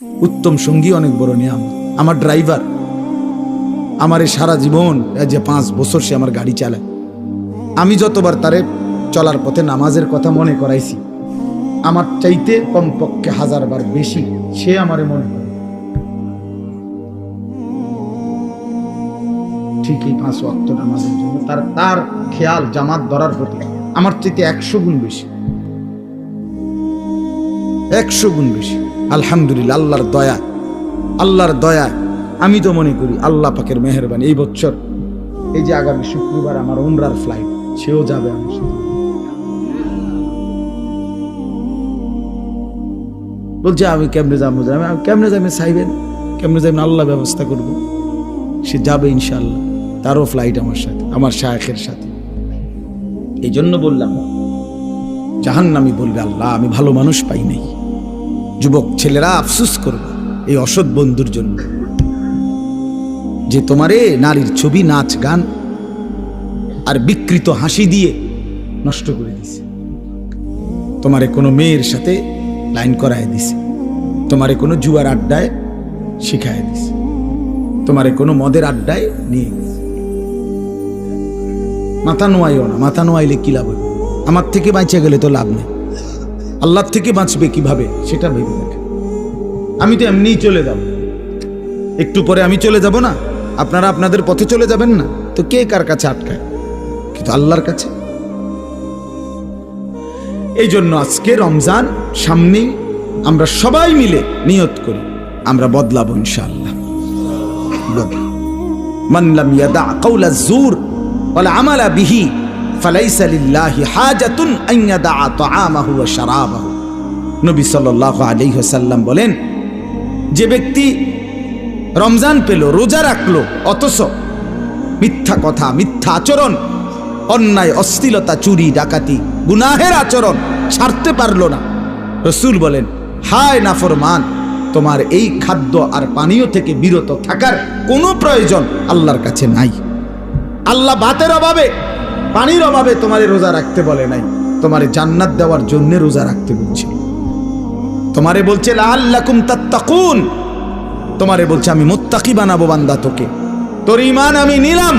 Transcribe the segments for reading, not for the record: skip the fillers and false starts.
উত্তম সঙ্গী অনেক বড় নিয়ামত। আমার ড্রাইভার আমার এই সারা জীবন যে 5 বছর সে আমার গাড়ি চালায়, আমি যতবার তারে চলার পথে নামাজের কথা মনে করাইছি, আমার চাইতে কমপক্ষে 1000 বার বেশি সে আমারে মনে করে। ঠিক এই 5 ওয়াক্ত নামাজের জন্য তার খেয়াল জামাত ধরার প্রতি আমার চাইতে 100 গুণ বেশি, 100 গুণ বেশি। আলহামদুলিল্লাহ, আল্লাহর দয়া। আমি তো মনে করি আল্লাহ পাকের মেহেরবানি। এই বছর এই যে আগামী শুক্রবার আমার উমরার ফ্লাইট, সেও যাবে আমার সাথে। বলছে আমি কেমনে যাবো, আমি কেমনে যাবেন চাইবেন, কেমনে যাবেন আল্লাহ ব্যবস্থা করবো। সে যাবে ইনশাআল্লাহ, তারও ফ্লাইট আমার সাথে, আমার শায়েখের সাথে। এই জন্য বললাম, জাহান্নামী বলবে আল্লাহ আমি ভালো মানুষ পাই নাই। যুবক ছেলেরা আফসোস করবে এই অসৎ বন্ধুর জন্য, যে তোমারে নারীর ছবি, নাচ গান আর বিকৃত হাসি দিয়ে নষ্ট করে দিছে। তোমারে কোনো মেয়ের সাথে লাইন করায় দিছে, তোমারে কোনো জুয়ার আড্ডায় শিখায় দিছে, তোমারে কোনো মদের আড্ডায় নিয়ে গেছে। মাথা নোয়াইও না, মাথা নোয়াইলে কি লাভ হবে? আমার থেকে বাঁচে গেলে তো লাভ নেই, আল্লাহর থেকে বাঁচবে কিভাবে সেটা ভেবে দেখে। আমি তো এমনিই চলে যাব, একটু পরে আমি চলে যাব না, আপনারা আপনাদের পথে চলে যাবেন না, তো কে কার কাছে আটকায়? কিন্তু আল্লাহর কাছে। এই জন্য আজকে রমজান সামনে, আমরা সবাই মিলে নিয়ত করি আমরা বদলাবো ইনশাআল্লাহ। মান লাম ইয়াদা কাওলা যুর ওয়াল আমালা বিহি ফালাইসা লিল্লাহি হাজাতুন আন ইয়াদা তাআমাহু ওয়া শারাবাহু। নবী সাল্লাল্লাহু আলাইহি ওয়াসাল্লাম বলেন, যে ব্যক্তি রমজান পেল, রোজা রাখলো, অথচ মিথ্যা কথা, মিথ্যা আচরণ, অন্যায়, অশ্লীলতা, চুরি, ডাকাতি, গুনাহের আচরণ ছাড়তে পারলো না, রাসূল বলেন হায় নাফরমান, তোমার এই খাদ্য আর পানীয় থেকে বিরত থাকার কোনো প্রয়োজন আল্লাহর কাছে নাই। আল্লাহ ভাতের অভাবে, পানির অভাবে তোমারে রোজা রাখতে বলে নাই, তোমারে জান্নাত দেওয়ার জন্য রোজা রাখতে বলছিল। তোমারে বলছে লাআল্লাকুম তাত্তাকুন, তোমারে বলছে আমি মুত্তাকি বানাবো বান্দা তোকে, তোর ঈমান আমি নিলাম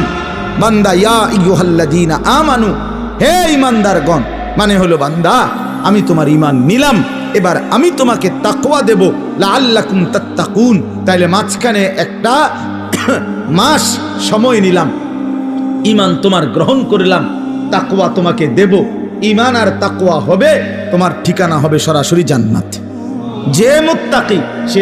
বান্দা। ইয়া আইয়ুহাল্লাযীনা আমানু, হে ঈমানদারগণ, মানে হলো বান্দা আমি তোমার ঈমান নিলাম, এবার আমি তোমাকে তাকওয়া দেব, লাআল্লাকুম তাত্তাকুন। তাইলে মাঝখানে একটা মাস সময় নিলাম, ঈমান তোমার গ্রহণ করলাম, তাকওয়া তোমাকে দেব। ঈমান আর তাকওয়া হবে, তোমার ঠিকানা হবে সরাসরি জান্নাত। যে মুত্তাকি সে